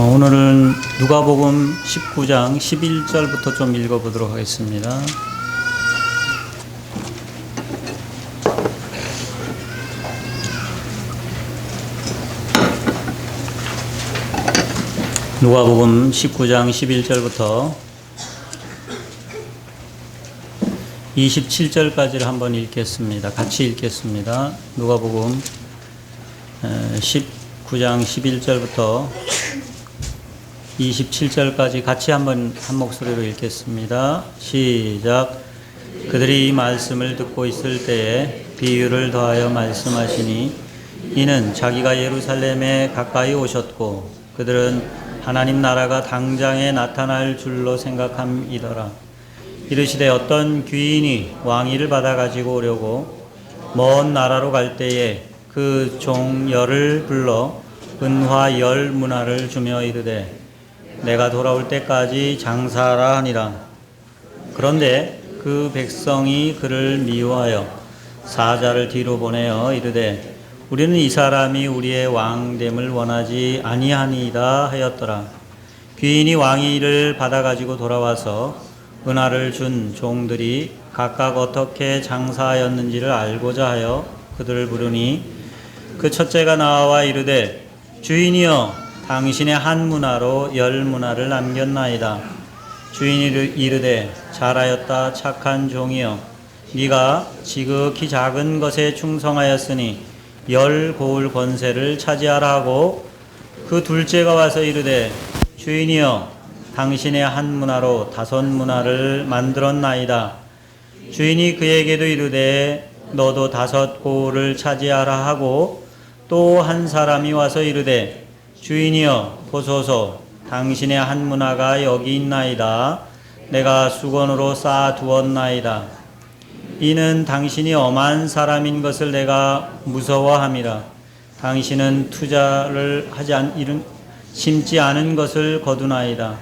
오늘은 누가복음 19장 11절부터 좀 읽어보도록 하겠습니다. 누가복음 19장 11절부터 27절까지를 한번 읽겠습니다. 같이 읽겠습니다. 누가복음 19장 11절부터 27절까지 같이 한번 한 목소리로 읽겠습니다. 시작. 그들이 이 말씀을 듣고 있을 때에 비유를 더하여 말씀하시니 이는 자기가 예루살렘에 가까이 오셨고 그들은 하나님 나라가 당장에 나타날 줄로 생각함이더라. 이르시되 어떤 귀인이 왕위를 받아 가지고 오려고 먼 나라로 갈 때에 그 종 열을 불러 은화 10문화를 주며 이르되 내가 돌아올 때까지 장사하라 하니라. 그런데 그 백성이 그를 미워하여 사자를 뒤로 보내어 이르되 우리는 이 사람이 우리의 왕됨을 원하지 아니하니이다 하였더라. 귀인이 왕위를 받아 가지고 돌아와서 은화를 준 종들이 각각 어떻게 장사하였는지를 알고자 하여 그들을 부르니 그 첫째가 나와 이르되 주인이여 당신의 한 문화로 10문화를 남겼나이다. 주인이 이르되 잘하였다 착한 종이여 네가 지극히 작은 것에 충성하였으니 10고을 권세를 차지하라 하고 그 둘째가 와서 이르되 주인이여 당신의 한 문화로 5문화를 만들었나이다. 주인이 그에게도 이르되 너도 5고을을 차지하라 하고 또 한 사람이 와서 이르되 주인이여 보소서 당신의 한 문화가 여기 있나이다. 내가 수건으로 쌓아 두었나이다. 이는 당신이 엄한 사람인 것을 내가 무서워함이라. 당신은 투자를 심지 않은 것을 거두나이다.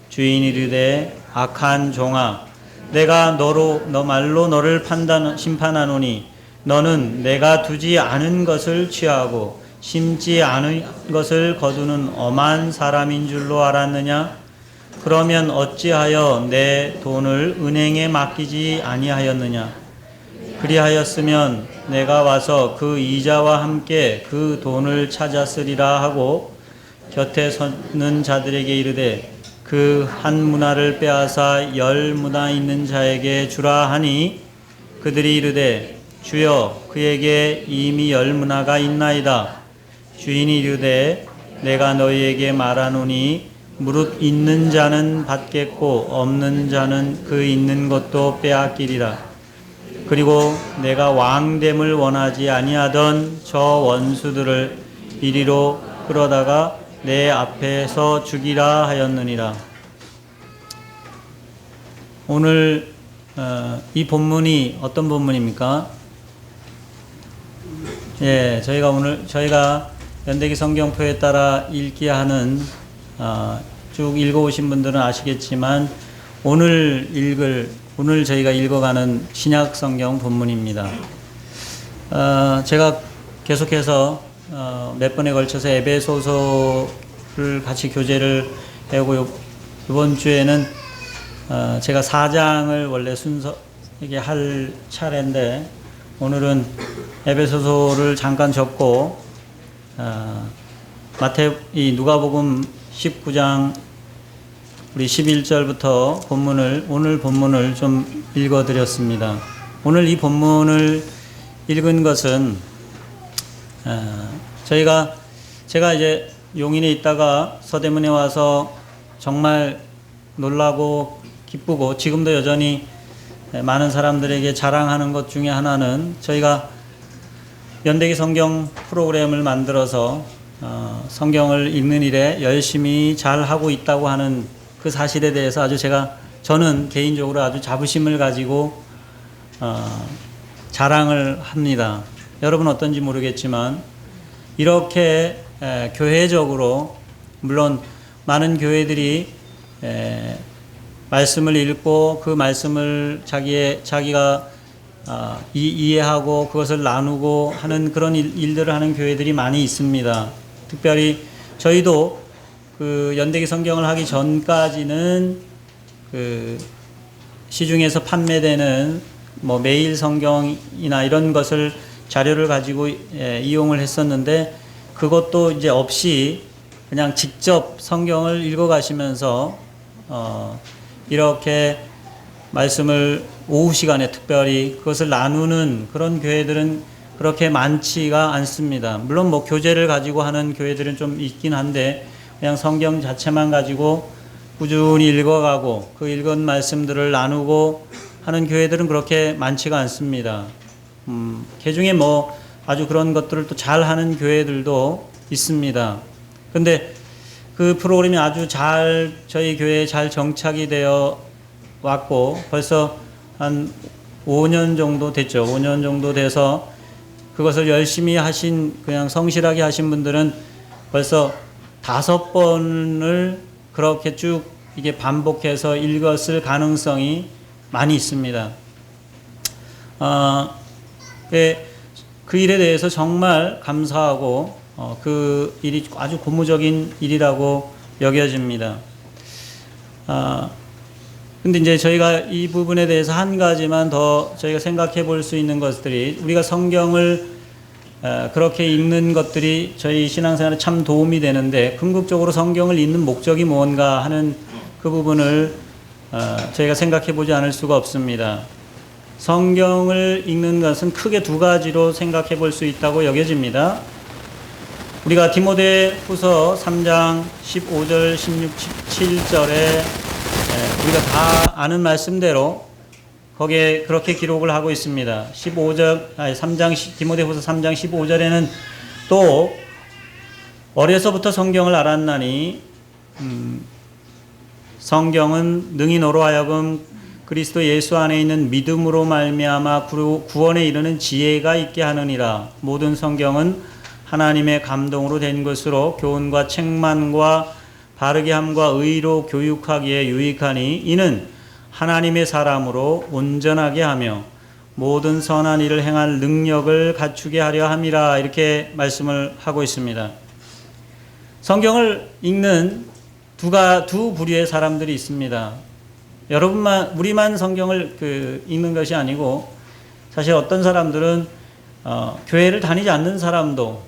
주인이 이르되 악한 종아 내가 너 말로 너를 심판하노니 너는 내가 두지 않은 것을 취하고 심지 않은 것을 거두는 엄한 사람인 줄로 알았느냐? 그러면 어찌하여 내 돈을 은행에 맡기지 아니하였느냐? 그리하였으면 내가 와서 그 이자와 함께 그 돈을 찾았으리라 하고 곁에 서는 자들에게 이르되 그 한 문화를 빼앗아 10문화 있는 자에게 주라 하니 그들이 이르되 주여 그에게 이미 10문화가 있나이다. 주인이 이르되 내가 너희에게 말하노니 무릇 있는 자는 받겠고 없는 자는 그 있는 것도 빼앗기리라. 그리고 내가 왕됨을 원하지 아니하던 저 원수들을 이리로 끌어다가 내 앞에서 죽이라 하였느니라. 오늘 이 본문이 어떤 본문입니까? 예, 저희가 연대기 성경표에 따라 읽기 하는 쭉 읽어오신 분들은 아시겠지만 오늘 저희가 읽어가는 신약 성경 본문입니다. 제가 계속해서 몇 번에 걸쳐서 에베소서를 같이 교제를 하고 이번 주에는 제가 4장을 원래 순서하게 할 차례인데 오늘은 에베소서를 잠깐 접고 누가복음 19장 우리 11절부터 오늘 본문을 좀 읽어드렸습니다. 오늘 이 본문을 읽은 것은 제가 이제 용인에 있다가 서대문에 와서 정말 놀라고 기쁘고 지금도 여전히 많은 사람들에게 자랑하는 것 중에 하나는 저희가 연대기 성경 프로그램을 만들어서 성경을 읽는 일에 열심히 잘 하고 있다고 하는 그 사실에 대해서 저는 개인적으로 아주 자부심을 가지고 자랑을 합니다. 여러분 어떤지 모르겠지만 이렇게 교회적으로 물론 많은 교회들이 말씀을 읽고 그 말씀을 자기가 이해하고 그것을 나누고 하는 그런 일들을 하는 교회들이 많이 있습니다. 특별히 저희도 그 연대기 성경을 하기 전까지는 그 시중에서 판매되는 뭐 매일 성경이나 이런 것을 자료를 가지고 이용을 했었는데, 그것도 이제 없이 그냥 직접 성경을 읽어 가시면서 이렇게 말씀을 오후 시간에 특별히 그것을 나누는 그런 교회들은 그렇게 많지가 않습니다. 물론 뭐 교재를 가지고 하는 교회들은 좀 있긴 한데, 그냥 성경 자체만 가지고 꾸준히 읽어가고 그 읽은 말씀들을 나누고 하는 교회들은 그렇게 많지가 않습니다. 개중에 뭐 아주 그런 것들을 또 잘하는 교회들도 있습니다. 근데 그 프로그램이 아주 잘 저희 교회에 잘 정착이 되어 왔고, 벌써 한 5년 정도 됐죠. 5년 정도 돼서 그것을 열심히 하신, 그냥 성실하게 하신 분들은 벌써 5번을 그렇게 쭉 이게 반복해서 읽었을 가능성이 많이 있습니다. 그 일에 대해서 정말 감사하고 그 일이 아주 고무적인 일이라고 여겨집니다. 근데 이제 저희가 이 부분에 대해서 한 가지만 더 저희가 생각해 볼 수 있는 것들이, 우리가 성경을 그렇게 읽는 것들이 저희 신앙생활에 참 도움이 되는데, 궁극적으로 성경을 읽는 목적이 뭔가 하는 그 부분을 저희가 생각해 보지 않을 수가 없습니다. 성경을 읽는 것은 크게 두 가지로 생각해 볼 수 있다고 여겨집니다. 우리가 디모데후서 3장 15절, 16, 17절에 우리가 다 아는 말씀대로 거기에 그렇게 기록을 하고 있습니다. 3장, 디모데후서 3장 15절에는 또 어려서부터 성경을 알았나니 성경은 능히 너로 하여금 그리스도 예수 안에 있는 믿음으로 말미암아 구원에 이르는 지혜가 있게 하느니라. 모든 성경은 하나님의 감동으로 된 것으로 교훈과 책망과 바르게 함과 의로 교육하기에 유익하니, 이는 하나님의 사람으로 온전하게 하며 모든 선한 일을 행할 능력을 갖추게 하려 함이라. 이렇게 말씀을 하고 있습니다. 성경을 읽는 두 부류의 사람들이 있습니다. 우리만 성경을 읽는 것이 아니고, 사실 어떤 사람들은 교회를 다니지 않는 사람도,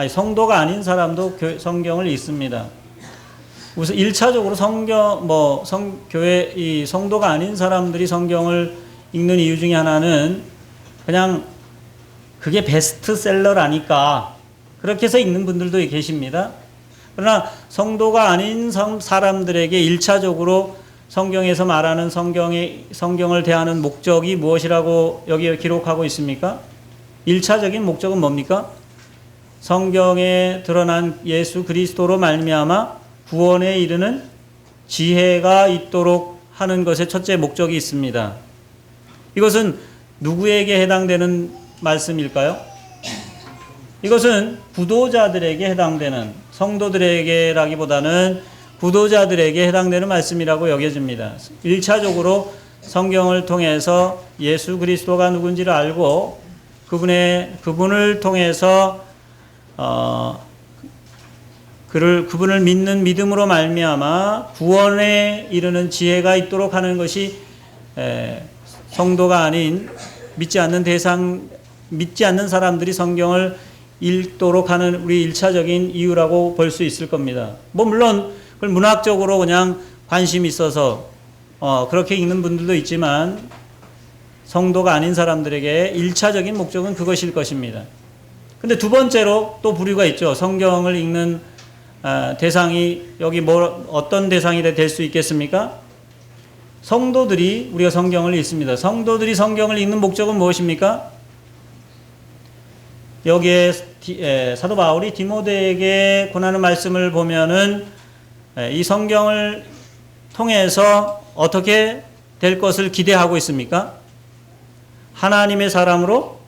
성도가 아닌 사람도 성경을 읽습니다. 우선 1차적으로 교회 이 성도가 아닌 사람들이 성경을 읽는 이유 중에 하나는 그냥 그게 베스트셀러라니까 그렇게 해서 읽는 분들도 계십니다. 그러나 성도가 아닌 사람들에게 1차적으로 성경에서 말하는 성경을 대하는 목적이 무엇이라고 여기에 기록하고 있습니까? 1차적인 목적은 뭡니까? 성경에 드러난 예수 그리스도로 말미암아 구원에 이르는 지혜가 있도록 하는 것에 첫째 목적이 있습니다. 이것은 누구에게 해당되는 말씀일까요? 이것은 구도자들에게 해당되는, 성도들에게라기보다는 구도자들에게 해당되는 말씀이라고 여겨집니다. 1차적으로 성경을 통해서 예수 그리스도가 누군지를 알고 그분을 통해서 그분을 믿는 믿음으로 말미암아 구원에 이르는 지혜가 있도록 하는 것이 성도가 아닌 믿지 않는 사람들이 성경을 읽도록 하는 우리 1차적인 이유라고 볼 수 있을 겁니다. 물론 그걸 문학적으로 그냥 관심이 있어서 그렇게 읽는 분들도 있지만, 성도가 아닌 사람들에게 1차적인 목적은 그것일 것입니다. 근데 두 번째로 또 부류가 있죠. 성경을 읽는 대상이 여기 어떤 대상이 될 수 있겠습니까? 성도들이, 우리가 성경을 읽습니다. 성도들이 성경을 읽는 목적은 무엇입니까? 여기에 사도 바울이 디모데에게 권하는 말씀을 보면은 이 성경을 통해서 어떻게 될 것을 기대하고 있습니까? 하나님의 사람으로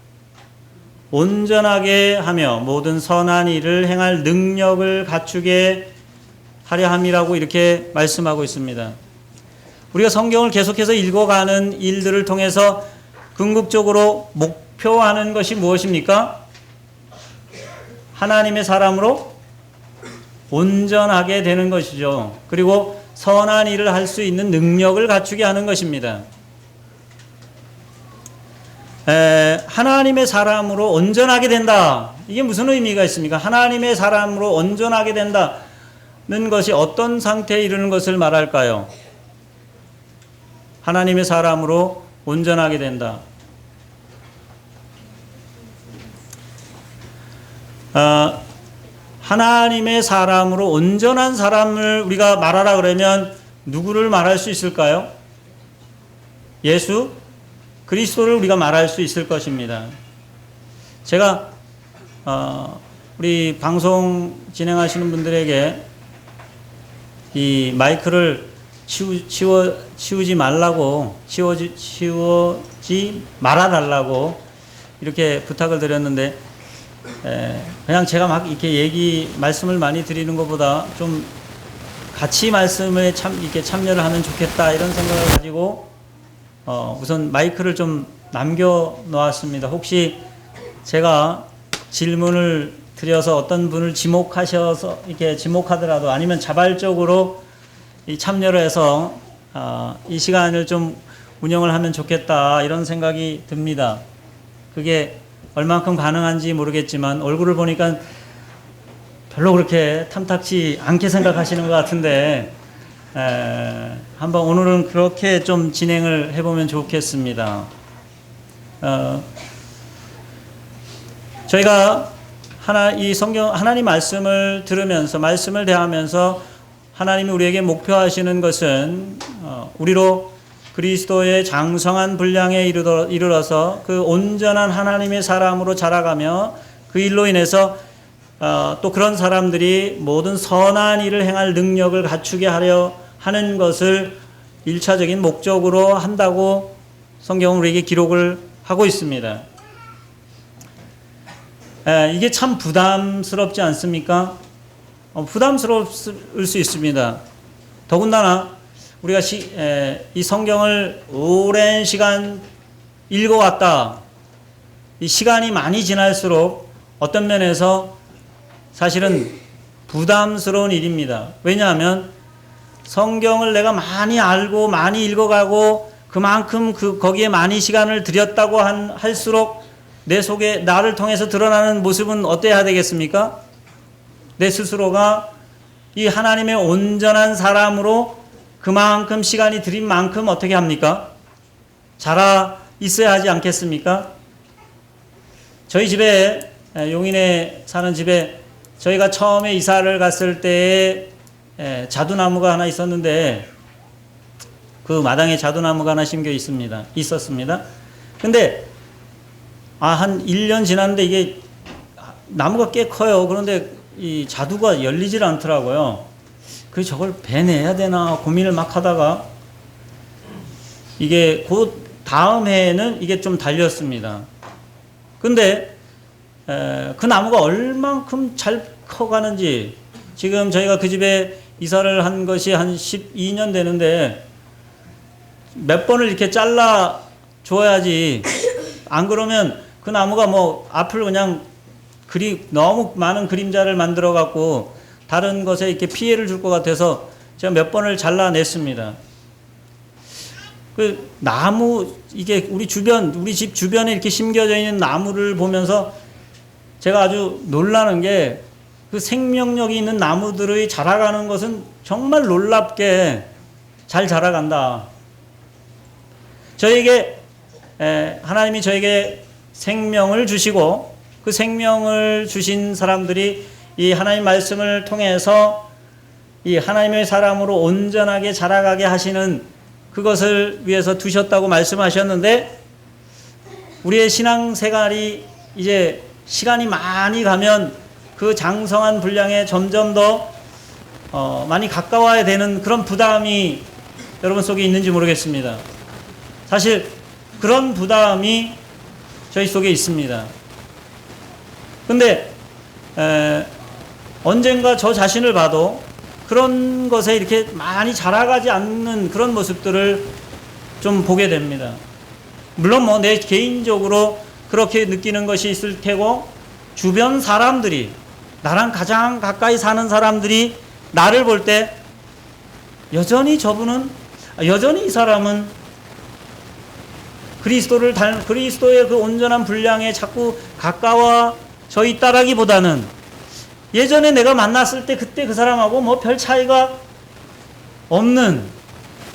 온전하게 하며 모든 선한 일을 행할 능력을 갖추게 하려 함이라고 이렇게 말씀하고 있습니다. 우리가 성경을 계속해서 읽어가는 일들을 통해서 궁극적으로 목표하는 것이 무엇입니까? 하나님의 사람으로 온전하게 되는 것이죠. 그리고 선한 일을 할 수 있는 능력을 갖추게 하는 것입니다. 하나님의 사람으로 온전하게 된다. 이게 무슨 의미가 있습니까? 하나님의 사람으로 온전하게 된다는 것이 어떤 상태에 이르는 것을 말할까요? 하나님의 사람으로 온전하게 된다. 하나님의 사람으로 온전한 사람을 우리가 말하라 그러면 누구를 말할 수 있을까요? 예수 그리스도를 우리가 말할 수 있을 것입니다. 제가 우리 방송 진행하시는 분들에게 이 마이크를 치우지 말라고 치우지 말아달라고 이렇게 부탁을 드렸는데 그냥 제가 막 이렇게 말씀을 많이 드리는 것보다 좀 같이 말씀에 이렇게 참여를 하면 좋겠다 이런 생각을 가지고 우선 마이크를 좀 남겨 놓았습니다. 혹시 제가 질문을 드려서 어떤 분을 지목하셔서 이렇게 지목하더라도 아니면 자발적으로 참여를 해서 이 시간을 좀 운영을 하면 좋겠다 이런 생각이 듭니다. 그게 얼만큼 가능한지 모르겠지만 얼굴을 보니까 별로 그렇게 탐탁지 않게 생각하시는 것 같은데 한번 오늘은 그렇게 좀 진행을 해보면 좋겠습니다. 저희가 이 성경 하나님 말씀을 들으면서 말씀을 대하면서 하나님이 우리에게 목표하시는 것은 우리로 그리스도의 장성한 분량에 이르러서 그 온전한 하나님의 사람으로 자라가며 그 일로 인해서 또 그런 사람들이 모든 선한 일을 행할 능력을 갖추게 하려 하는 것을 1차적인 목적으로 한다고 성경은 우리에게 기록을 하고 있습니다. 이게 참 부담스럽지 않습니까? 부담스러울 수 있습니다. 더군다나 우리가 이 성경을 오랜 시간 읽어왔다. 이 시간이 많이 지날수록 어떤 면에서 사실은 부담스러운 일입니다. 왜냐하면 성경을 내가 많이 알고 많이 읽어가고 그만큼 거기에 많이 시간을 들였다고 할수록 내 속에 나를 통해서 드러나는 모습은 어때야 되겠습니까? 내 스스로가 이 하나님의 온전한 사람으로 그만큼 시간이 들인 만큼 어떻게 합니까? 자라 있어야 하지 않겠습니까? 저희 집에 용인에 사는 집에 저희가 처음에 이사를 갔을 때에 자두나무가 하나 있었는데 그 마당에 자두나무가 하나 있었습니다. 근데 한 1년 지났는데 이게 나무가 꽤 커요. 그런데 이 자두가 열리질 않더라고요. 그래서 저걸 베내야 되나 고민을 막 하다가 이게 곧 다음 해에는 이게 좀 달렸습니다. 근데 그 나무가 얼만큼 잘 커가는지 지금 저희가 그 집에 이사를 한 것이 한 12년 되는데 몇 번을 이렇게 잘라 줘야지 안 그러면 그 나무가 뭐 앞을 그냥 너무 많은 그림자를 만들어 갖고 다른 것에 이렇게 피해를 줄 것 같아서 제가 몇 번을 잘라냈습니다. 그 나무 이게 우리 집 주변에 이렇게 심겨져 있는 나무를 보면서 제가 아주 놀라는 게 그 생명력이 있는 나무들의 자라가는 것은 정말 놀랍게 잘 자라간다. 하나님이 저에게 생명을 주시고 그 생명을 주신 사람들이 이 하나님 말씀을 통해서 이 하나님의 사람으로 온전하게 자라가게 하시는 그것을 위해서 두셨다고 말씀하셨는데 우리의 신앙생활이 이제 시간이 많이 가면 그 장성한 분량에 점점 더 많이 가까워야 되는 그런 부담이 여러분 속에 있는지 모르겠습니다. 사실 그런 부담이 저희 속에 있습니다. 근데 언젠가 저 자신을 봐도 그런 것에 이렇게 많이 자라가지 않는 그런 모습들을 좀 보게 됩니다. 물론 뭐 내 개인적으로 그렇게 느끼는 것이 있을 테고 주변 사람들이 나랑 가장 가까이 사는 사람들이 나를 볼 때 여전히 이 사람은 그리스도의 그 온전한 분량에 자꾸 가까워져 있다라기보다는 예전에 내가 만났을 때 그때 그 사람하고 뭐 별 차이가 없는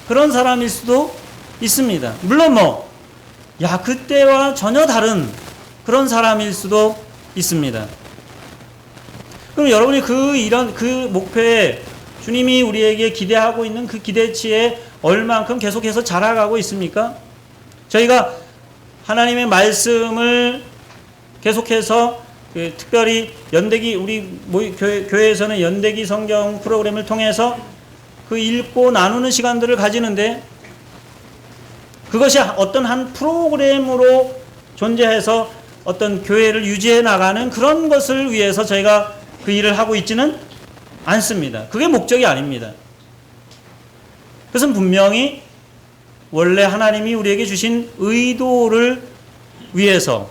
그런 사람일 수도 있습니다. 물론 그때와 전혀 다른 그런 사람일 수도 있습니다. 그럼 여러분이 그 목표에 주님이 우리에게 기대하고 있는 그 기대치에 얼만큼 계속해서 자라가고 있습니까? 저희가 하나님의 말씀을 계속해서 특별히 연대기 우리 교회에서는 연대기 성경 프로그램을 통해서 그 읽고 나누는 시간들을 가지는데 그것이 어떤 한 프로그램으로 존재해서 어떤 교회를 유지해 나가는 그런 것을 위해서 저희가 그 일을 하고 있지는 않습니다. 그게 목적이 아닙니다. 그것은 분명히 원래 하나님이 우리에게 주신 의도를 위해서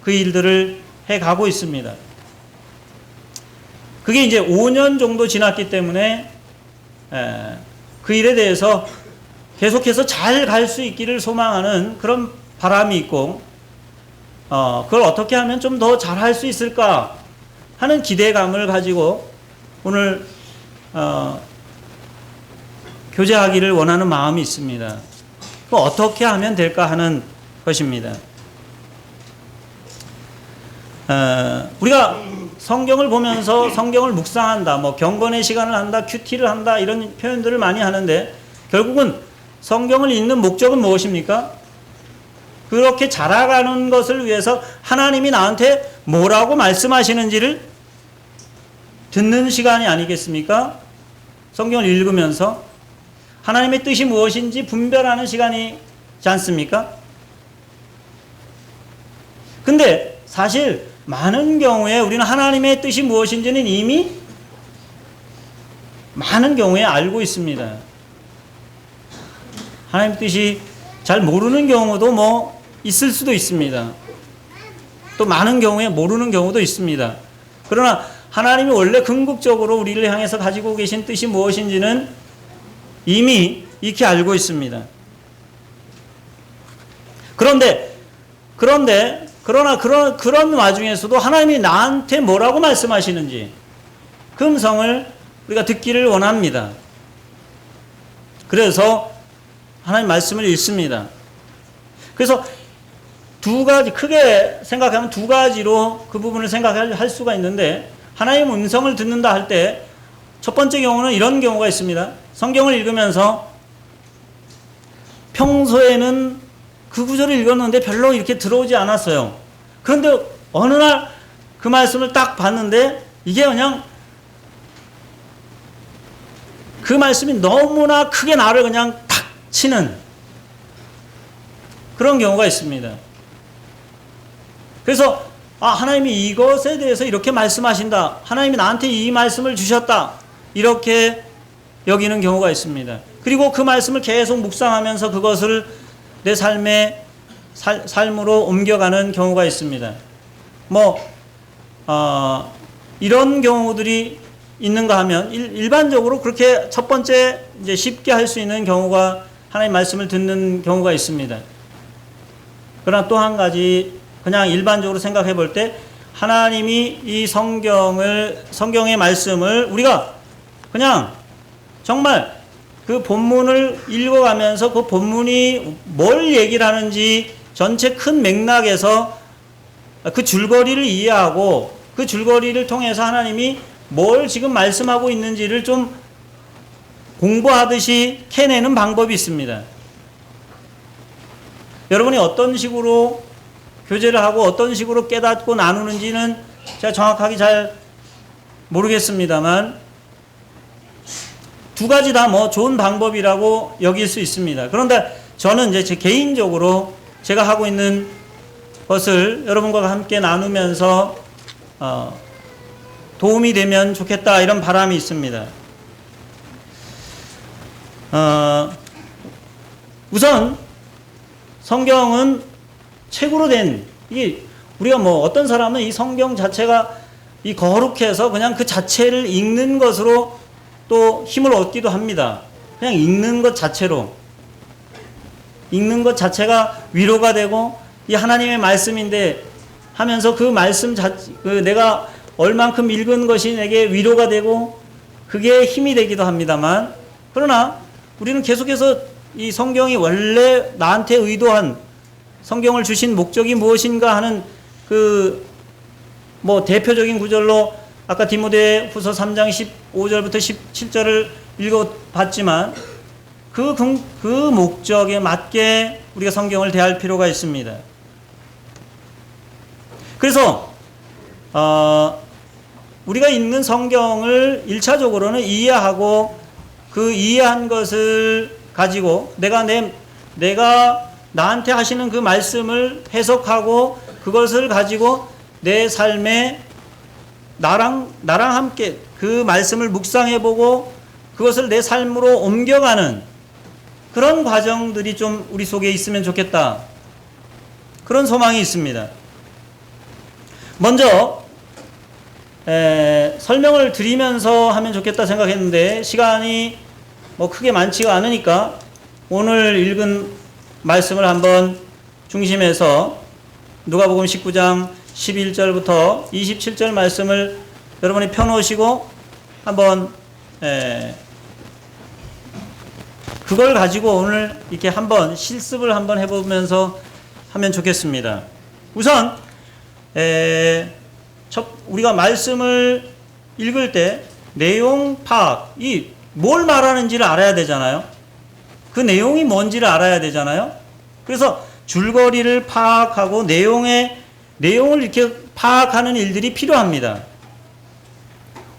그 일들을 해가고 있습니다. 그게 이제 5년 정도 지났기 때문에 그 일에 대해서 계속해서 잘 갈 수 있기를 소망하는 그런 바람이 있고 그걸 어떻게 하면 좀 더 잘할 수 있을까 하는 기대감을 가지고 오늘 교제하기를 원하는 마음이 있습니다. 어떻게 하면 될까 하는 것입니다. 우리가 성경을 보면서 성경을 묵상한다, 경건의 시간을 한다, 큐티를 한다 이런 표현들을 많이 하는데 결국은 성경을 읽는 목적은 무엇입니까? 그렇게 자라가는 것을 위해서 하나님이 나한테 뭐라고 말씀하시는지를 듣는 시간이 아니겠습니까? 성경을 읽으면서 하나님의 뜻이 무엇인지 분별하는 시간이지 않습니까? 근데 사실 많은 경우에 우리는 하나님의 뜻이 무엇인지는 이미 많은 경우에 알고 있습니다. 하나님의 뜻이 잘 모르는 경우도 있을 수도 있습니다. 또 많은 경우에 모르는 경우도 있습니다. 그러나 하나님이 원래 궁극적으로 우리를 향해서 가지고 계신 뜻이 무엇인지는 이미 익히 알고 있습니다. 그러나 그런 와중에서도 하나님이 나한테 뭐라고 말씀하시는지 그 음성을 우리가 듣기를 원합니다. 그래서 하나님 말씀을 읽습니다. 그래서 크게 생각하면 두 가지로 그 부분을 생각할 수가 있는데 하나님 음성을 듣는다 할 때 첫 번째 경우는 이런 경우가 있습니다. 성경을 읽으면서 평소에는 그 구절을 읽었는데 별로 이렇게 들어오지 않았어요. 그런데 어느 날 그 말씀을 딱 봤는데 이게 그냥 그 말씀이 너무나 크게 나를 그냥 탁 치는 그런 경우가 있습니다. 그래서 하나님이 이것에 대해서 이렇게 말씀하신다. 하나님이 나한테 이 말씀을 주셨다. 이렇게 여기는 경우가 있습니다. 그리고 그 말씀을 계속 묵상하면서 그것을 내 삶으로 옮겨가는 경우가 있습니다. 이런 경우들이 있는가 하면 일반적으로 그렇게 첫 번째 이제 쉽게 할 수 있는 경우가 하나님 말씀을 듣는 경우가 있습니다. 그러나 또 한 가지 그냥 일반적으로 생각해 볼 때 하나님이 이 성경의 말씀을 우리가 그냥 정말 그 본문을 읽어가면서 그 본문이 뭘 얘기를 하는지 전체 큰 맥락에서 그 줄거리를 이해하고 그 줄거리를 통해서 하나님이 뭘 지금 말씀하고 있는지를 좀 공부하듯이 캐내는 방법이 있습니다. 여러분이 어떤 식으로 교제를 하고 어떤 식으로 깨닫고 나누는지는 제가 정확하게 잘 모르겠습니다만 두 가지 다 좋은 방법이라고 여길 수 있습니다. 그런데 저는 이제 제 개인적으로 제가 하고 있는 것을 여러분과 함께 나누면서 도움이 되면 좋겠다 이런 바람이 있습니다. 우선 성경은 책으로 된 이게 우리가 어떤 사람은 이 성경 자체가 이 거룩해서 그냥 그 자체를 읽는 것으로 또 힘을 얻기도 합니다. 그냥 읽는 것 자체로. 읽는 것 자체가 위로가 되고 이 하나님의 말씀인데 하면서 그 말씀 내가 얼만큼 읽은 것이 내게 위로가 되고 그게 힘이 되기도 합니다만, 그러나 우리는 계속해서 이 성경이 원래 나한테 의도한 성경을 주신 목적이 무엇인가 하는 대표적인 구절로 아까 디모데후서 3장 15절부터 17절을 읽어봤지만 그 목적에 맞게 우리가 성경을 대할 필요가 있습니다. 그래서 우리가 읽는 성경을 1차적으로는 이해하고 그 이해한 것을 가지고 내가 나한테 하시는 그 말씀을 해석하고 그것을 가지고 내 삶에 나랑 함께 그 말씀을 묵상해보고 그것을 내 삶으로 옮겨가는 그런 과정들이 좀 우리 속에 있으면 좋겠다. 그런 소망이 있습니다. 먼저 설명을 드리면서 하면 좋겠다 생각했는데 시간이 크게 많지가 않으니까 오늘 읽은 말씀을 한번 중심해서 누가복음 19장 11절부터 27절 말씀을 여러분이 펴놓으시고 한번 그걸 가지고 오늘 이렇게 한번 실습을 한번 해보면서 하면 좋겠습니다. 우선 우리가 말씀을 읽을 때 내용 파악, 뭘 말하는지를 알아야 되잖아요. 그 내용이 뭔지를 알아야 되잖아요. 그래서 줄거리를 파악하고 내용을 이렇게 파악하는 일들이 필요합니다.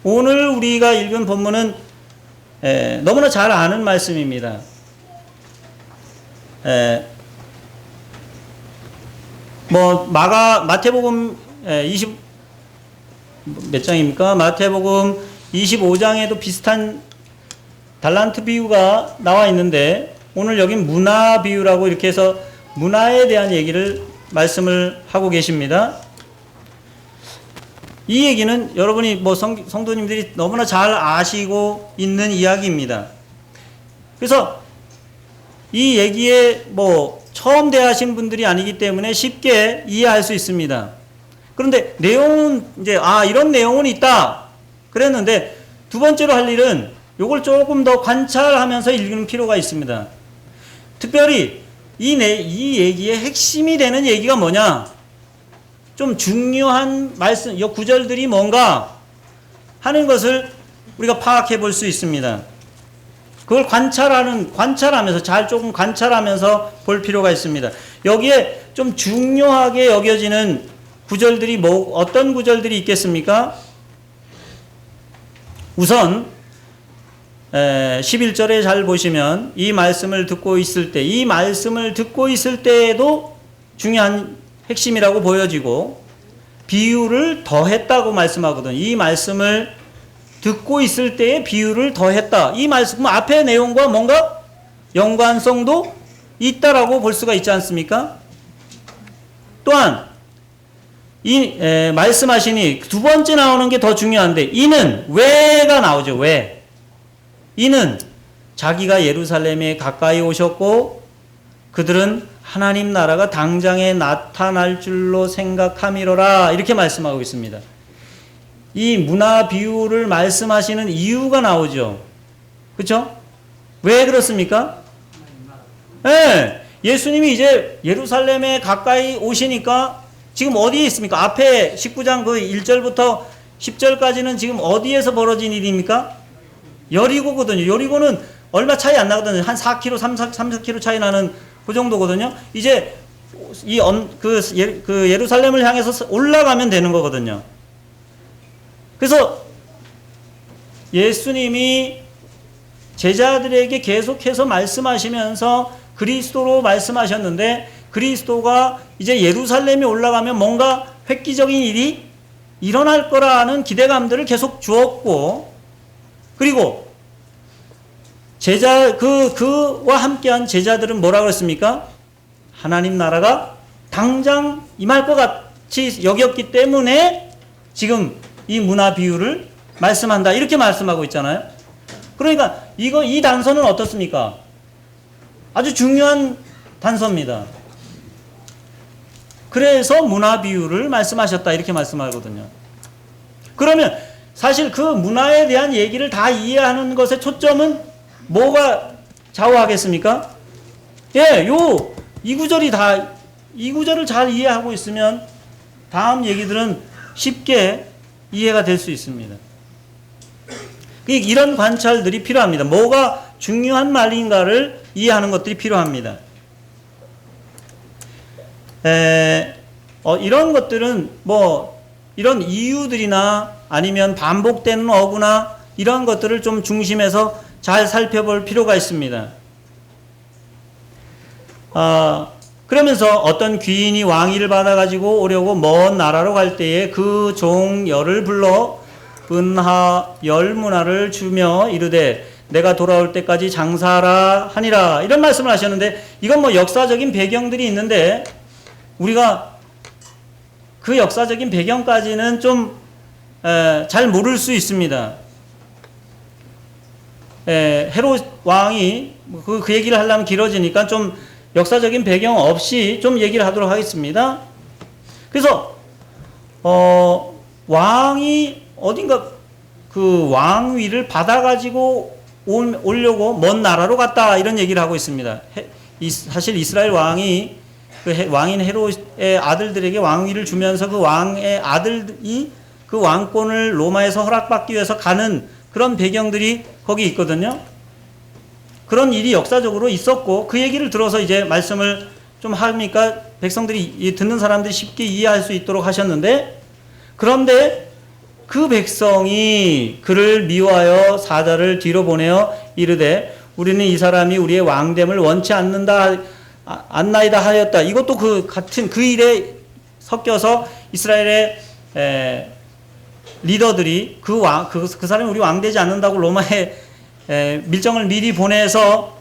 오늘 우리가 읽은 본문은 너무나 잘 아는 말씀입니다. 마태복음 20몇 장입니까? 마태복음 25장에도 비슷한 달란트 비유가 나와 있는데 오늘 여긴 문화 비유라고 이렇게 해서 문화에 대한 말씀을 하고 계십니다. 이 얘기는 여러분이 성도님들이 너무나 잘 아시고 있는 이야기입니다. 그래서 이 얘기에 처음 대하신 분들이 아니기 때문에 쉽게 이해할 수 있습니다. 그런데 내용은 이런 내용은 있다 그랬는데 두 번째로 할 일은 요걸 조금 더 관찰하면서 읽는 필요가 있습니다. 특별히 이 얘기의 핵심이 되는 얘기가 뭐냐, 좀 중요한 말씀, 이 구절들이 뭔가 하는 것을 우리가 파악해 볼 수 있습니다. 그걸 관찰하면서 조금 관찰하면서 볼 필요가 있습니다. 여기에 좀 중요하게 여겨지는 구절들이 어떤 구절들이 있겠습니까? 우선 11절에 잘 보시면 이 말씀을 듣고 있을 때에도 중요한 핵심이라고 보여지고 비유를 더했다고 말씀하거든요. 이 말씀을 듣고 있을 때에 비유를 더했다. 이 말씀은 앞의 내용과 뭔가 연관성도 있다라고 볼 수가 있지 않습니까? 또한 말씀하시니 두 번째 나오는 게 더 중요한데 이는 왜가 나오죠. 왜? 이는 자기가 예루살렘에 가까이 오셨고 그들은 하나님 나라가 당장에 나타날 줄로 생각함이로라 이렇게 말씀하고 있습니다. 이 문화 비유를 말씀하시는 이유가 나오죠. 그렇죠? 왜 그렇습니까? 예수님이 이제 예루살렘에 가까이 오시니까 지금 어디에 있습니까? 앞에 19장 1절부터 10절까지는 지금 어디에서 벌어진 일입니까? 여리고거든요. 여리고는 얼마 차이 안 나거든요. 한 4km, 4km 차이 나는 그 정도거든요. 이제 예루살렘을 향해서 올라가면 되는 거거든요. 그래서 예수님이 제자들에게 계속해서 말씀하시면서 그리스도로 말씀하셨는데 그리스도가 이제 예루살렘에 올라가면 뭔가 획기적인 일이 일어날 거라는 기대감들을 계속 주었고 그리고 그와 함께한 제자들은 뭐라 그랬습니까? 하나님 나라가 당장 임할 것 같이 여겼기 때문에 지금 이 문화 비유를 말씀한다. 이렇게 말씀하고 있잖아요. 그러니까 이 단서는 어떻습니까? 아주 중요한 단서입니다. 그래서 문화 비유를 말씀하셨다. 이렇게 말씀하거든요. 그러면 사실 그 문화에 대한 얘기를 다 이해하는 것의 초점은 뭐가 좌우하겠습니까? 예, 이 구절을 잘 이해하고 있으면 다음 얘기들은 쉽게 이해가 될 수 있습니다. 이런 관찰들이 필요합니다. 뭐가 중요한 말인가를 이해하는 것들이 필요합니다. 이런 것들은 이런 이유들이나 아니면 반복되는 어구나 이런 것들을 좀 중심에서 잘 살펴볼 필요가 있습니다. 그러면서 어떤 귀인이 왕위를 받아가지고 오려고 먼 나라로 갈 때에 그 종 열을 불러 은하 열문화를 주며 이르되 내가 돌아올 때까지 장사하라 하니라. 이런 말씀을 하셨는데 이건 역사적인 배경들이 있는데 우리가 그 역사적인 배경까지는 좀 잘 모를 수 있습니다. 헤롯 왕이 그 얘기를 하려면 길어지니까 좀 역사적인 배경 없이 좀 얘기를 하도록 하겠습니다. 그래서 왕이 어딘가 그 왕위를 받아가지고 오려고 먼 나라로 갔다 이런 얘기를 하고 있습니다. 사실 이스라엘 왕이 왕인 헤롯의 아들들에게 왕위를 주면서 그 왕의 아들이 그 왕권을 로마에서 허락받기 위해서 가는 그런 배경들이 거기 있거든요. 그런 일이 역사적으로 있었고 그 얘기를 들어서 이제 말씀을 좀 하니까 백성들이 듣는 사람들이 쉽게 이해할 수 있도록 하셨는데 그런데 그 백성이 그를 미워하여 사자를 뒤로 보내어 이르되 우리는 이 사람이 우리의 왕됨을 원치 않나이다 하였다. 이것도 같은 그 일에 섞여서 이스라엘의 리더들이 그 사람이 우리 왕되지 않는다고 로마에 밀정을 미리 보내서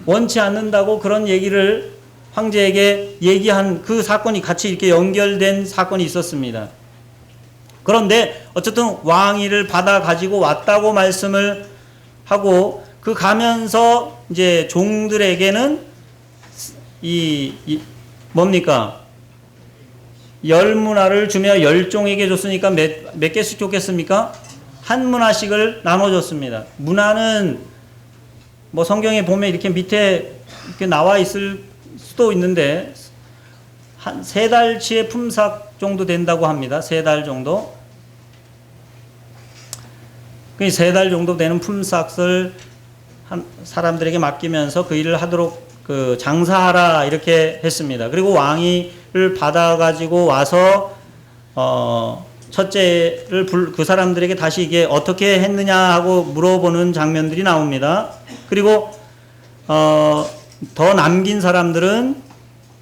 원치 않는다고 그런 얘기를 황제에게 얘기한 그 사건이 같이 이렇게 연결된 사건이 있었습니다. 그런데 어쨌든 왕위를 받아 가지고 왔다고 말씀을 하고 그 가면서 이제 종들에게는 뭡니까? 열문화를 주며 10종에게 줬으니까 몇 개씩 줬겠습니까? 한 문화씩을 나눠줬습니다. 문화는 성경에 보면 이렇게 밑에 이렇게 나와 있을 수도 있는데 한 3달치의 품삯 정도 된다고 합니다. 3달 정도. 그 3달 정도 되는 품삯을 사람들에게 맡기면서 그 일을 하도록 장사하라 이렇게 했습니다. 그리고 왕위를 받아가지고 와서 첫째를 그 사람들에게 다시 이게 어떻게 했느냐 하고 물어보는 장면들이 나옵니다. 그리고 더 남긴 사람들은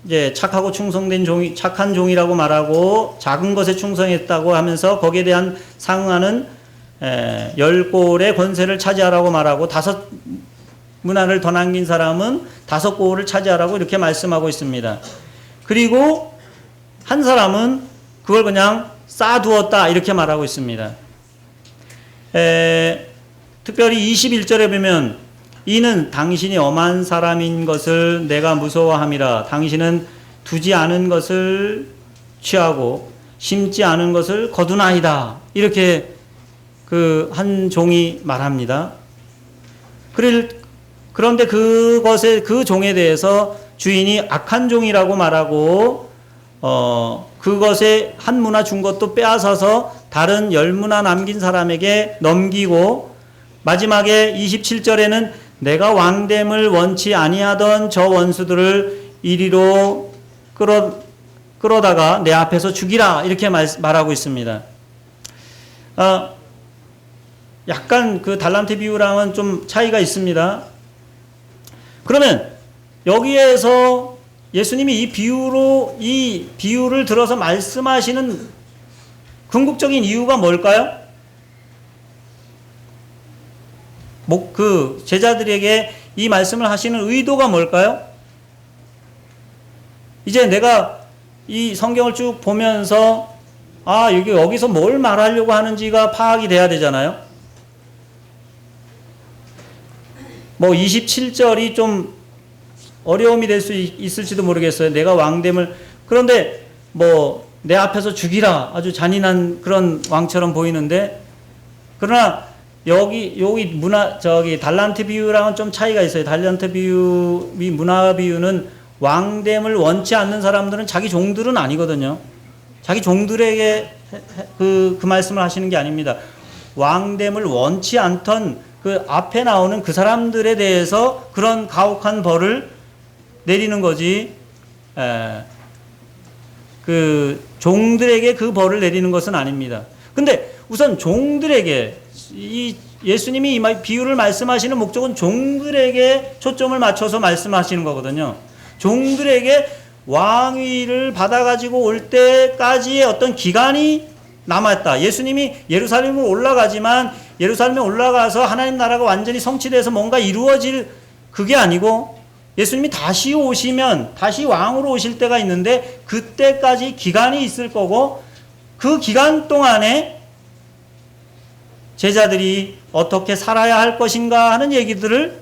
이제 착하고 충성된 착한 종이라고 말하고 작은 것에 충성했다고 하면서 거기에 대한 상응하는 10골의 권세를 차지하라고 말하고 5문화를 더 남긴 사람은 5골을 차지하라고 이렇게 말씀하고 있습니다. 그리고 한 사람은 그걸 그냥 쌓아두었다 이렇게 말하고 있습니다. 특별히 21절에 보면 이는 당신이 엄한 사람인 것을 내가 무서워함이라. 당신은 두지 않은 것을 취하고 심지 않은 것을 거두나이다. 이렇게 그 한 종이 말합니다. 그런데 그 종에 대해서 주인이 악한 종이라고 말하고 그것에 한 문화 준 것도 빼앗아서 다른 10문화 남긴 사람에게 넘기고 마지막에 27절에는 내가 왕됨을 원치 아니하던 저 원수들을 이리로 끌어다가 내 앞에서 죽이라 이렇게 말하고 있습니다. 약간 그 달란트 비유랑은 좀 차이가 있습니다. 그러면 여기에서 예수님이 이 비유를 들어서 말씀하시는 궁극적인 이유가 뭘까요? 그 제자들에게 이 말씀을 하시는 의도가 뭘까요? 이제 내가 이 성경을 쭉 보면서 아, 여기서 뭘 말하려고 하는지가 파악이 돼야 되잖아요. 뭐 27절이 좀 어려움이 될 수 있을지도 모르겠어요. 내가 왕됨을, 그런데 뭐 내 앞에서 죽이라, 아주 잔인한 그런 왕처럼 보이는데, 그러나 여기 달란트 비유랑은 좀 차이가 있어요. 달란트 비유, 문화 비유는 왕됨을 원치 않는 사람들은 자기 종들은 아니거든요. 자기 종들에게 그 말씀을 하시는 게 아닙니다. 왕됨을 원치 않던 그 앞에 나오는 그 사람들에 대해서 그런 가혹한 벌을 내리는 거지, 그 종들에게 그 벌을 내리는 것은 아닙니다. 근데 우선 종들에게, 이 예수님이 이 비유를 말씀하시는 목적은 종들에게 초점을 맞춰서 말씀하시는 거거든요. 종들에게 왕위를 받아가지고 올 때까지의 어떤 기간이 남았다. 예수님이 예루살렘으로 올라가지만 예루살렘에 올라가서 하나님 나라가 완전히 성취돼서 뭔가 이루어질 그게 아니고, 예수님이 다시 오시면 다시 왕으로 오실 때가 있는데 그때까지 기간이 있을 거고, 그 기간 동안에 제자들이 어떻게 살아야 할 것인가 하는 얘기들을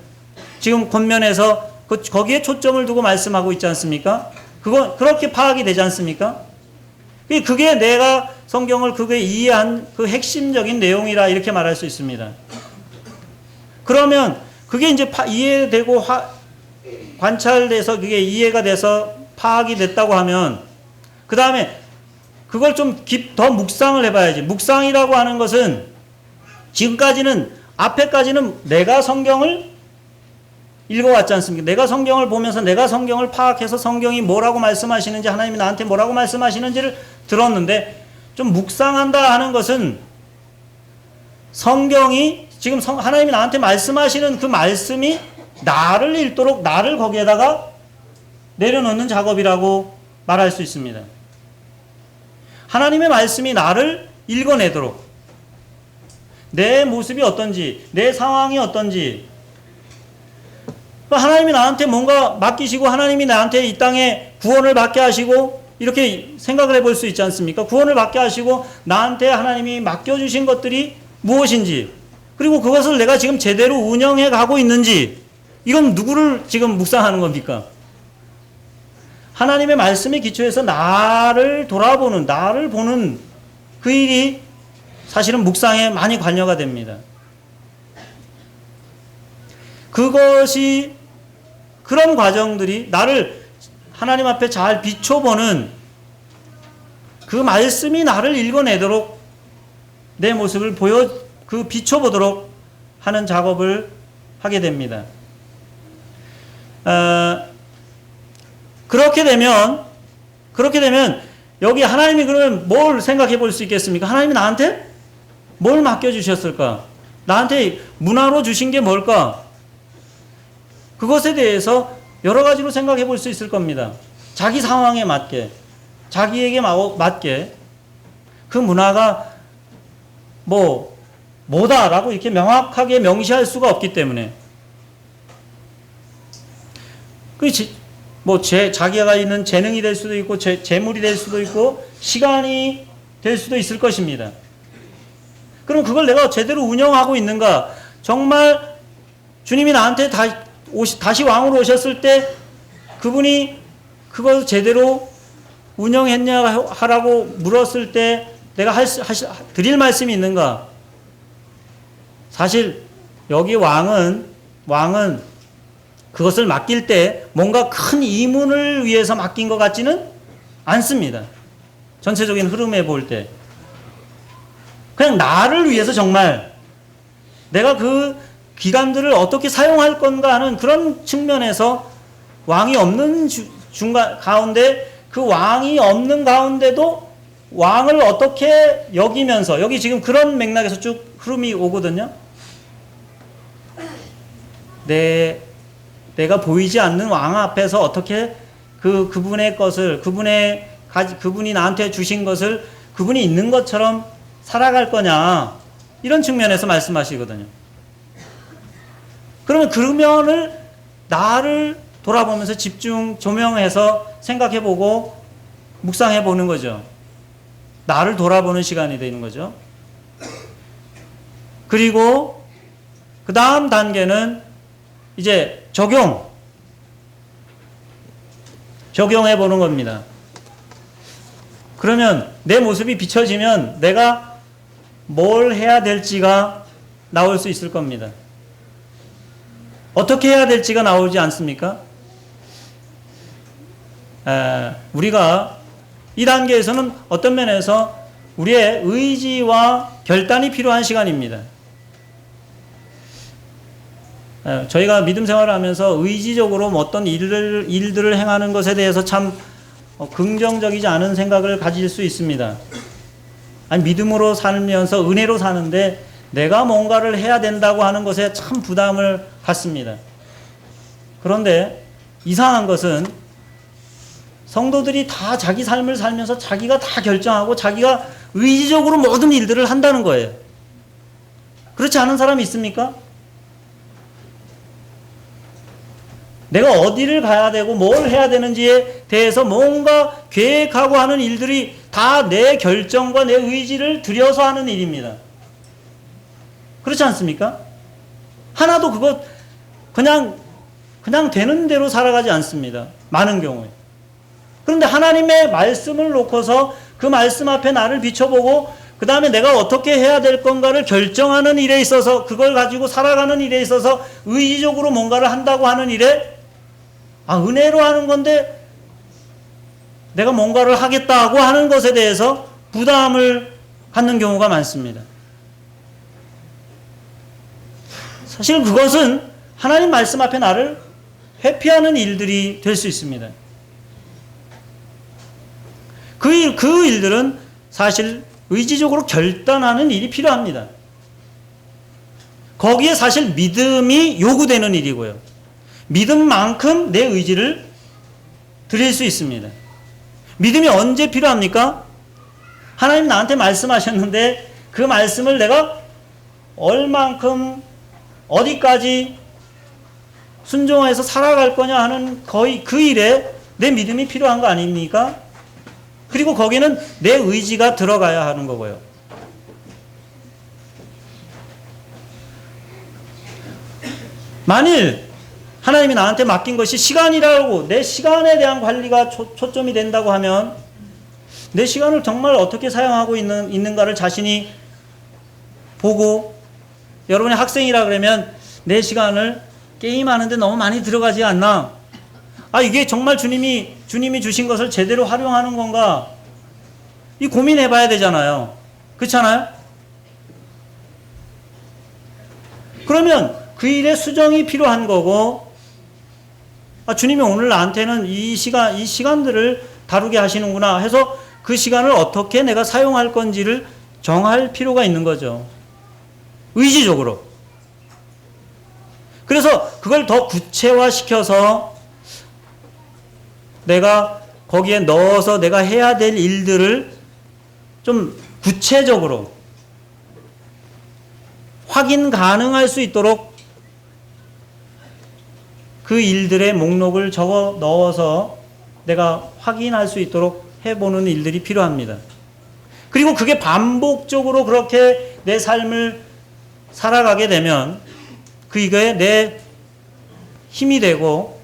지금 권면에서 거기에 초점을 두고 말씀하고 있지 않습니까? 그렇게 파악이 되지 않습니까? 그게 내가 성경을 그게 이해한 그 핵심적인 내용이라 이렇게 말할 수 있습니다. 그러면 그게 이제 이해되고 관찰돼서 그게 이해가 돼서 파악이 됐다고 하면, 그 다음에 그걸 좀 더 묵상을 해봐야지. 묵상이라고 하는 것은 지금까지는, 앞에까지는 내가 성경을 읽어왔지 않습니까? 내가 성경을 보면서 내가 성경을 파악해서 성경이 뭐라고 말씀하시는지, 하나님이 나한테 뭐라고 말씀하시는지를 들었는데, 좀 묵상한다 하는 것은 성경이 지금 하나님이 나한테 말씀하시는 그 말씀이 나를 읽도록 나를 거기에다가 내려놓는 작업이라고 말할 수 있습니다. 하나님의 말씀이 나를 읽어내도록, 내 모습이 어떤지, 내 상황이 어떤지, 하나님이 나한테 뭔가 맡기시고 하나님이 나한테 이 땅에 구원을 받게 하시고, 이렇게 생각을 해볼 수 있지 않습니까? 구원을 받게 하시고 나한테 하나님이 맡겨주신 것들이 무엇인지, 그리고 그것을 내가 지금 제대로 운영해 가고 있는지, 이건 누구를 지금 묵상하는 겁니까? 하나님의 말씀에 기초해서 나를 돌아보는, 나를 보는 그 일이 사실은 묵상에 많이 관여가 됩니다. 그것이, 그런 과정들이 나를 하나님 앞에 잘 비춰보는, 그 말씀이 나를 읽어내도록 내 모습을 비춰보도록 하는 작업을 하게 됩니다. 그렇게 되면 여기 하나님이 그러면 뭘 생각해 볼 수 있겠습니까? 하나님이 나한테 뭘 맡겨주셨을까? 나한테 문화로 주신 게 뭘까? 그것에 대해서 여러 가지로 생각해 볼 수 있을 겁니다. 자기 상황에 맞게, 자기에게 맞게, 그 문화가 뭐다라고 이렇게 명확하게 명시할 수가 없기 때문에, 자기가 있는 재능이 될 수도 있고, 재물이 될 수도 있고, 시간이 될 수도 있을 것입니다. 그럼 그걸 내가 제대로 운영하고 있는가? 정말 주님이 나한테 다시 왕으로 오셨을 때 그분이 그걸 제대로 운영했냐 하라고 물었을 때 내가 드릴 말씀이 있는가? 사실 여기 왕은 그것을 맡길 때 뭔가 큰 이문을 위해서 맡긴 것 같지는 않습니다. 전체적인 흐름에 볼 때 그냥 나를 위해서, 정말 내가 그 기간들을 어떻게 사용할 건가 하는 그런 측면에서, 왕이 없는 가운데, 그 왕이 없는 가운데도 왕을 어떻게 여기면서, 여기 지금 그런 맥락에서 쭉 흐름이 오거든요. 내가 보이지 않는 왕 앞에서 어떻게 그분의 것을, 그분이 나한테 주신 것을 그분이 있는 것처럼 살아갈 거냐, 이런 측면에서 말씀하시거든요. 그러면 그 면을 나를 돌아보면서 조명해서 생각해보고 묵상해보는 거죠. 나를 돌아보는 시간이 되는 거죠. 그리고 그 다음 단계는 이제 적용해 보는 겁니다. 그러면 내 모습이 비춰지면 내가 뭘 해야 될지가 나올 수 있을 겁니다. 어떻게 해야 될지가 나오지 않습니까? 우리가 이 단계에서는 어떤 면에서 우리의 의지와 결단이 필요한 시간입니다. 저희가 믿음 생활을 하면서 의지적으로 어떤 일들을 행하는 것에 대해서 참 긍정적이지 않은 생각을 가질 수 있습니다. 아니, 믿음으로 살면서 은혜로 사는데 내가 뭔가를 해야 된다고 하는 것에 참 부담을 갖습니다. 그런데 이상한 것은 성도들이 다 자기 삶을 살면서 자기가 다 결정하고 자기가 의지적으로 모든 일들을 한다는 거예요. 그렇지 않은 사람이 있습니까? 내가 어디를 가야 되고 뭘 해야 되는지에 대해서 뭔가 계획하고 하는 일들이 다 내 결정과 내 의지를 들여서 하는 일입니다. 그렇지 않습니까? 하나도 그것 그냥 되는 대로 살아가지 않습니다. 많은 경우에. 그런데 하나님의 말씀을 놓고서 그 말씀 앞에 나를 비춰보고 그 다음에 내가 어떻게 해야 될 건가를 결정하는 일에 있어서 그걸 가지고 살아가는 일에 있어서 의지적으로 뭔가를 한다고 하는 일에 은혜로 하는 건데 내가 뭔가를 하겠다고 하는 것에 대해서 부담을 갖는 경우가 많습니다. 사실 그것은 하나님 말씀 앞에 나를 회피하는 일들이 될 수 있습니다. 그 일들은 사실 의지적으로 결단하는 일이 필요합니다. 거기에 사실 믿음이 요구되는 일이고요. 믿음만큼 내 의지를 드릴 수 있습니다. 믿음이 언제 필요합니까? 하나님 나한테 말씀하셨는데 그 말씀을 내가 얼만큼 어디까지 순종해서 살아갈 거냐 하는 거의 그 일에 내 믿음이 필요한 거 아닙니까? 그리고 거기는 내 의지가 들어가야 하는 거고요. 만일 하나님이 나한테 맡긴 것이 시간이라고 내 시간에 대한 관리가 초점이 된다고 하면 내 시간을 정말 어떻게 사용하고 있는가를 자신이 보고 여러분이 학생이라 그러면 내 시간을 게임하는데 너무 많이 들어가지 않나? 이게 정말 주님이 주신 것을 제대로 활용하는 건가? 이 고민해 봐야 되잖아요. 그렇잖아요? 그러면 그 일에 수정이 필요한 거고 주님이 오늘 나한테는 이 시간들을 다루게 하시는구나 해서 그 시간을 어떻게 내가 사용할 건지를 정할 필요가 있는 거죠. 의지적으로. 그래서 그걸 더 구체화시켜서 내가 거기에 넣어서 내가 해야 될 일들을 좀 구체적으로 확인 가능할 수 있도록 그 일들의 목록을 적어 넣어서 내가 확인할 수 있도록 해보는 일들이 필요합니다. 그리고 그게 반복적으로 그렇게 내 삶을 살아가게 되면 그게 내 힘이 되고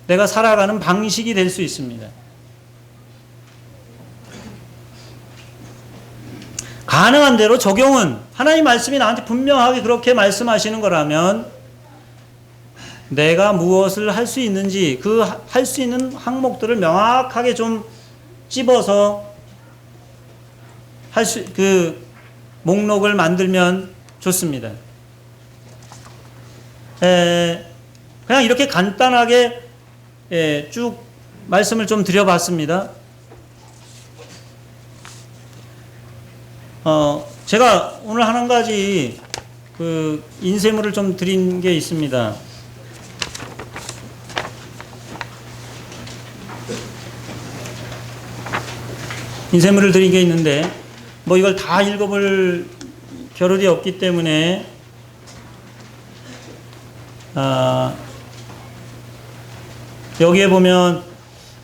내가 살아가는 방식이 될 수 있습니다. 가능한 대로 적용은 하나님 말씀이 나한테 분명하게 그렇게 말씀하시는 거라면 내가 무엇을 할 수 있는지 그 할 수 있는 항목들을 명확하게 좀 찝어서 그 목록을 만들면 좋습니다. 그냥 이렇게 간단하게 쭉 말씀을 좀 드려봤습니다. 제가 오늘 한 가지 그 인쇄물을 좀 드린 게 있습니다. 인쇄물을 드린 게 있는데 이걸 다 읽어볼 겨를이 없기 때문에 여기에 보면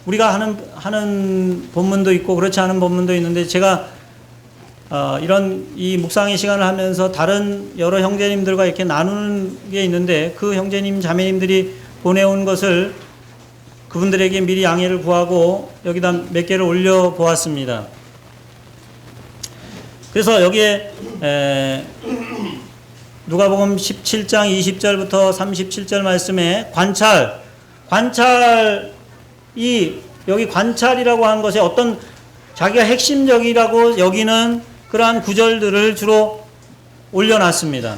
우리가 하는 본문도 있고 그렇지 않은 본문도 있는데 제가 이런 이 묵상의 시간을 하면서 다른 여러 형제님들과 이렇게 나누는 게 있는데 그 형제님 자매님들이 보내온 것을 그분들에게 미리 양해를 구하고 여기다 몇 개를 올려 보았습니다. 그래서 여기에 누가복음 17장 20절부터 37절 말씀에 관찰이 여기 관찰이라고 하는 것에 어떤 자기가 핵심적이라고 여기는 그러한 구절들을 주로 올려놨습니다.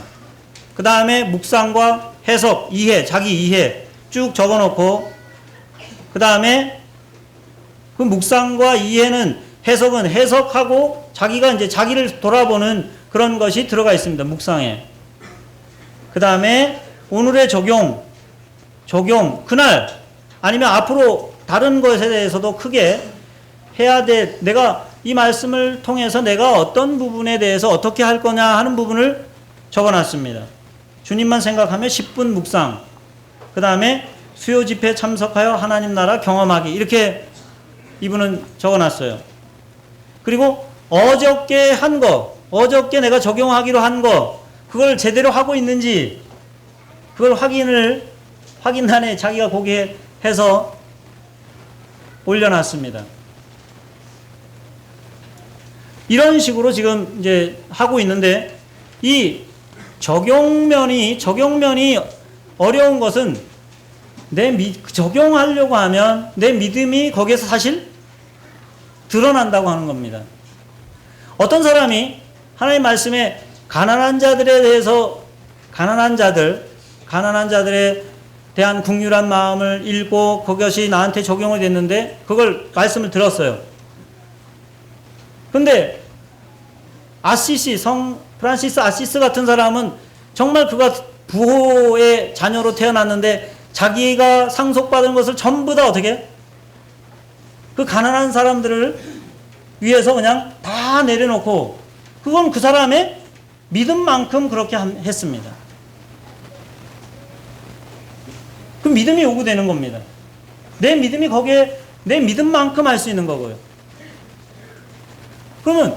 그 다음에 묵상과 해석, 이해, 자기 이해 쭉 적어놓고 그 다음에 그 묵상과 이해는 해석은 해석하고 자기가 이제 자기를 돌아보는 그런 것이 들어가 있습니다. 묵상에. 그 다음에 오늘의 적용, 그날 아니면 앞으로 다른 것에 대해서도 크게 해야 돼. 내가 이 말씀을 통해서 내가 어떤 부분에 대해서 어떻게 할 거냐 하는 부분을 적어놨습니다. 주님만 생각하며 10분 묵상, 그 다음에 수요 집회 참석하여 하나님 나라 경험하기, 이렇게 이분은 적어놨어요. 그리고 어저께 한 거, 어저께 내가 적용하기로 한 거, 그걸 제대로 하고 있는지 그걸 확인란에 자기가 거기에 해서 올려놨습니다. 이런 식으로 지금 이제 하고 있는데 이 적용면이 어려운 것은 적용하려고 하면 내 믿음이 거기에서 사실 드러난다고 하는 겁니다. 어떤 사람이 하나님 말씀에 가난한 자들에 대해서 가난한 자들에 대한 국률한 마음을 읽고 그것이 나한테 적용이 됐는데 그걸 말씀을 들었어요. 근데 성 프란시스 아시스 같은 사람은 정말 그가 부호의 자녀로 태어났는데 자기가 상속받은 것을 전부 다 어떻게 그 가난한 사람들을 위해서 그냥 다 내려놓고 그건 그 사람의 믿음만큼 그렇게 했습니다. 그 믿음이 요구되는 겁니다. 내 믿음이 거기에 내 믿음만큼 할 수 있는 거고요. 그러면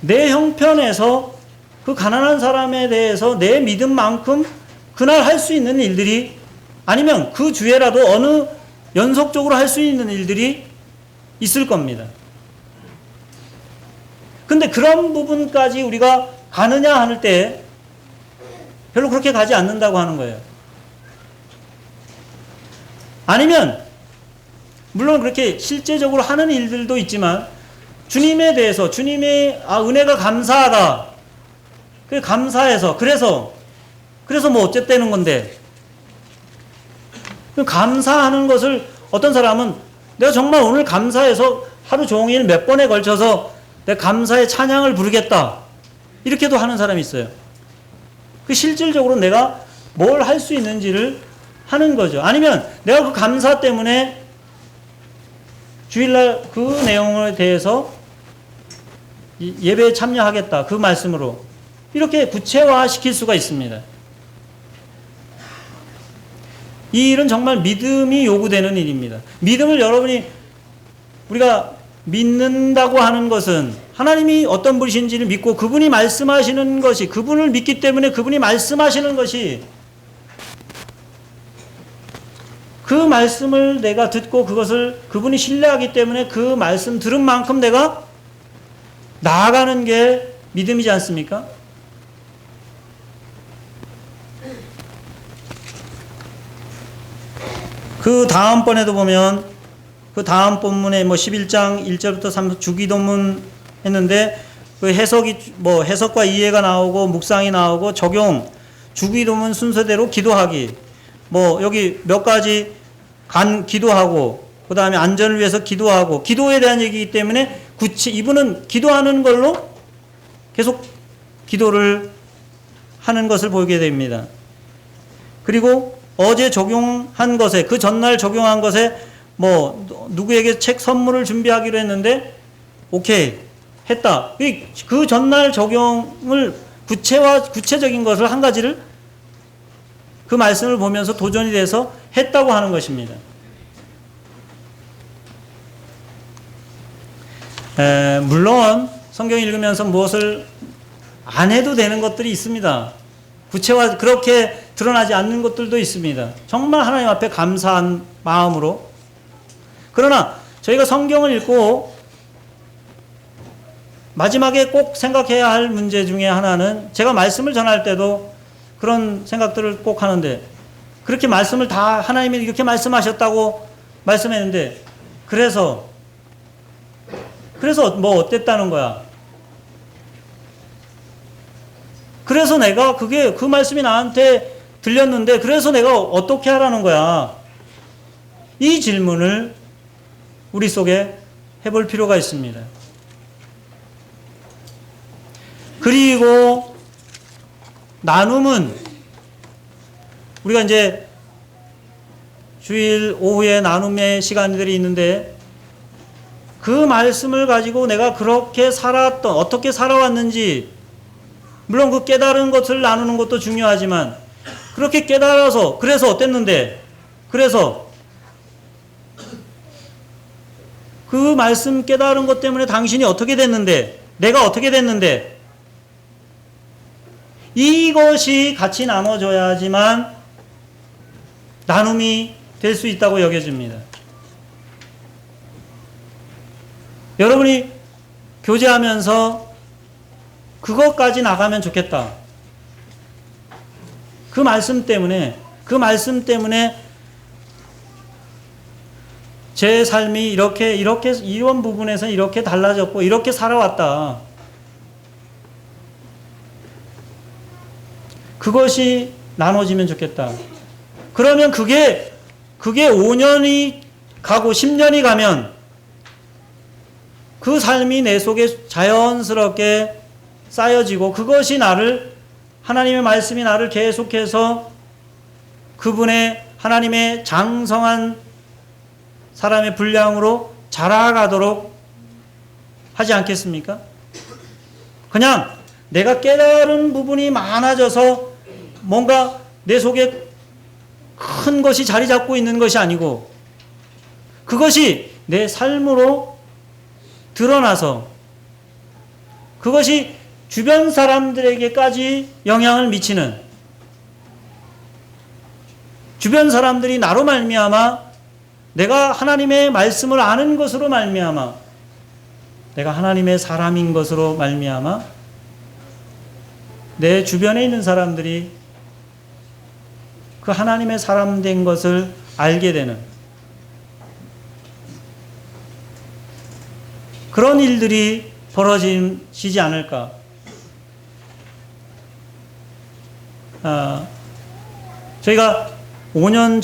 내 형편에서 그 가난한 사람에 대해서 내 믿음만큼 그날 할 수 있는 일들이 아니면 그 주에라도 어느 연속적으로 할 수 있는 일들이 있을 겁니다. 근데 그런 부분까지 우리가 가느냐 할 때 별로 그렇게 가지 않는다고 하는 거예요. 아니면 물론 그렇게 실제적으로 하는 일들도 있지만 주님에 대해서 주님의 은혜가 감사하다. 그 감사해서 그래서 뭐 어쨌다는 건데 그 감사하는 것을 어떤 사람은 내가 정말 오늘 감사해서 하루 종일 몇 번에 걸쳐서 내가 감사의 찬양을 부르겠다. 이렇게도 하는 사람이 있어요. 그 실질적으로 내가 뭘 할 수 있는지를 하는 거죠. 아니면 내가 그 감사 때문에 주일날 그 내용에 대해서 예배에 참여하겠다. 그 말씀으로 이렇게 구체화시킬 수가 있습니다. 이 일은 정말 믿음이 요구되는 일입니다. 믿음을 우리가 믿는다고 하는 것은 하나님이 어떤 분이신지를 믿고 그분이 말씀하시는 것이 그분을 믿기 때문에 그분이 말씀하시는 것이 그 말씀을 내가 듣고 그것을 그분이 신뢰하기 때문에 그 말씀 들은 만큼 내가 나아가는 게 믿음이지 않습니까? 그 다음번에도 보면 그 다음 본문에 11장 1절부터 3절 주기도문 했는데 그 해석과 이해가 나오고 묵상이 나오고 적용 주기도문 순서대로 기도하기 여기 몇 가지 기도하고 그 다음에 안전을 위해서 기도하고 기도에 대한 얘기이기 때문에 이분은 기도하는 걸로 계속 기도를 하는 것을 보게 됩니다. 그리고 어제 적용한 것에 그 전날 적용한 것에 누구에게 책 선물을 준비하기로 했는데 오케이 했다. 그 전날 적용을 구체적인 것을 한 가지를 그 말씀을 보면서 도전이 돼서 했다고 하는 것입니다. 물론 성경 읽으면서 무엇을 안 해도 되는 것들이 있습니다. 구체화 그렇게 드러나지 않는 것들도 있습니다. 정말 하나님 앞에 감사한 마음으로. 그러나 저희가 성경을 읽고 마지막에 꼭 생각해야 할 문제 중에 하나는, 제가 말씀을 전할 때도 그런 생각들을 꼭 하는데, 그렇게 말씀을 다 하나님이 이렇게 말씀하셨다고 말씀했는데 그래서 뭐 어땠다는 거야? 그래서 내가 그 말씀이 나한테 들렸는데 그래서 내가 어떻게 하라는 거야? 이 질문을 우리 속에 해볼 필요가 있습니다. 그리고 나눔은 우리가 이제 주일 오후에 나눔의 시간들이 있는데 그 말씀을 가지고 내가 그렇게 어떻게 살아왔는지, 물론 그 깨달은 것을 나누는 것도 중요하지만 그렇게 깨달아서 그래서 어땠는데, 그래서 그 말씀 깨달은 것 때문에 당신이 어떻게 됐는데, 내가 어떻게 됐는데, 이것이 같이 나눠져야지만 나눔이 될 수 있다고 여겨집니다. 여러분이 교제하면서 그것까지 나가면 좋겠다. 그 말씀 때문에 제 삶이 이렇게 이런 부분에서 이렇게 달라졌고 이렇게 살아왔다. 그것이 나눠지면 좋겠다. 그러면 그게 5년이 가고 10년이 가면 그 삶이 내 속에 자연스럽게 쌓여지고, 그것이 하나님의 말씀이 나를 계속해서 그분의 하나님의 장성한 사람의 분량으로 자라가도록 하지 않겠습니까? 그냥 내가 깨달은 부분이 많아져서 뭔가 내 속에 큰 것이 자리 잡고 있는 것이 아니고, 그것이 내 삶으로 드러나서 그것이 주변 사람들에게까지 영향을 미치는, 주변 사람들이 나로 말미암아, 내가 하나님의 말씀을 아는 것으로 말미암아, 내가 하나님의 사람인 것으로 말미암아 내 주변에 있는 사람들이 그 하나님의 사람 된 것을 알게 되는 그런 일들이 벌어지지 않을까. 저희가 5년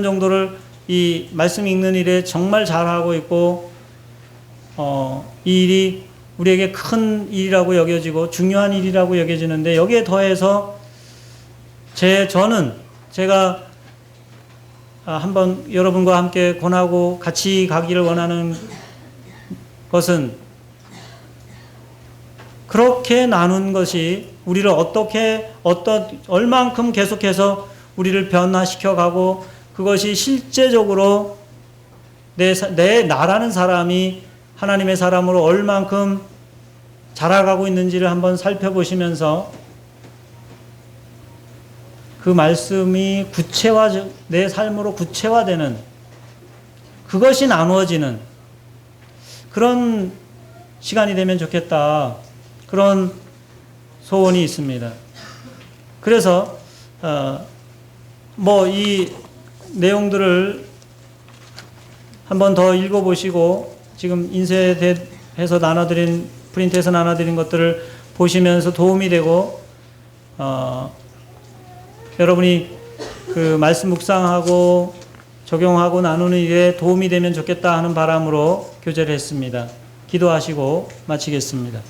정도를 이 말씀 읽는 일에 정말 잘하고 있고, 이 일이 우리에게 큰 일이라고 여겨지고 중요한 일이라고 여겨지는데, 여기에 더해서 제가 한번 여러분과 함께 권하고 같이 가기를 원하는 것은, 그렇게 나눈 것이 우리를 얼만큼 계속해서 우리를 변화시켜 가고, 그것이 실제적으로 나라는 사람이 하나님의 사람으로 얼만큼 자라가고 있는지를 한번 살펴보시면서 그 말씀이 내 삶으로 구체화되는, 그것이 나누어지는 그런 시간이 되면 좋겠다. 그런 소원이 있습니다. 그래서 이 내용들을 한번 더 읽어보시고, 지금 인쇄해서 프린트해서 나눠드린 것들을 보시면서 도움이 되고, 여러분이 그 말씀 묵상하고 적용하고 나누는 일에 도움이 되면 좋겠다 하는 바람으로 교제를 했습니다. 기도하시고 마치겠습니다.